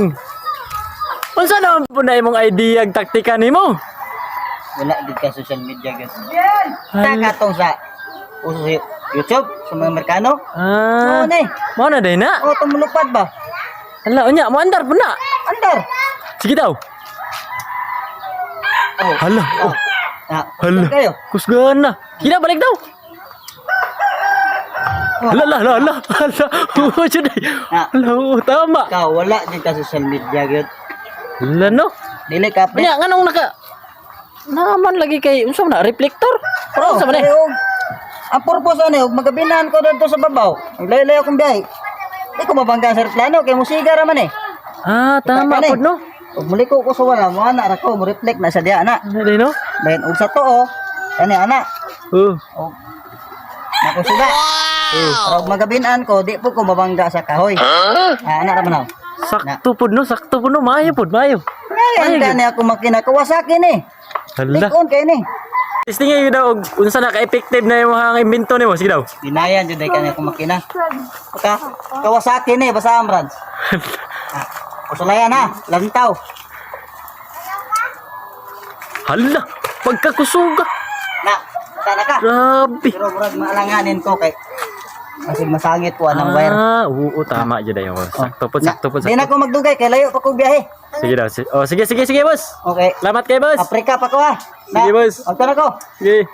lang. Unsa naman po na imong idea ag taktika nimo? Wala gid ka social media guys. Sa katong sa uso sa YouTube sa mga Amerikano. Ah. Oo na eh. Mo na day na. O tumulupad ba? Hala, unya mo andar po na. Andar. Sige daw. Oh. Hala. Oh. Ah, Hala. kayo. Kusgan na. Kina balik daw. Hala, hala, hala. Hala. Oo, jud. Ah. Hala, oo, tama. Ikaw wala din ka social media gyud. Hala no. Dili ka pre. Unya nganong naka naman lagi kay unsa man na reflector? Oh, Unsa man eh? ang purpose ano, magabinahan ko dito sa babaw. Layo-layo akong biyahe. Di ko mabangga sa plano kay musiga ra man eh. Ah, tama Kita ka, pod no. Ug muli ko sa wala mo ana ra ko mo reflect na sa diha ana. Ano day no? Bayan og sa tuo. Kani ana. Oh. Og nakusuga. Pero magabinan ko di po ko mabangga sa kahoy. Ah, ana ra man. Sakto pod no, sakto pod no, maayo pod, maayo. Ngayon kani ako makina Kawasaki ni. Hala. Likon kay ni. Testing yun daw, unsa na ka-effective na yung mga invento nimo, sige daw. Dinayan jud kani ako makina. Ka Kawasaki ni basa amran. Kusulayan ha, lantaw. Hala, pagkakusuga. Na, sana ka. Grabe. Pero murag maalanganin ko kay kasi masangit ko anang wire. Ah, oo, tama dyan daw. Sakto po, sakto po. Di na ko magdugay kay layo pa ko biyahe. Sige daw. Oh, sige, sige, sige, boss. Okay. Salamat kay boss. Afrika pa ko ha. Sige, boss. Agto na ko. Sige.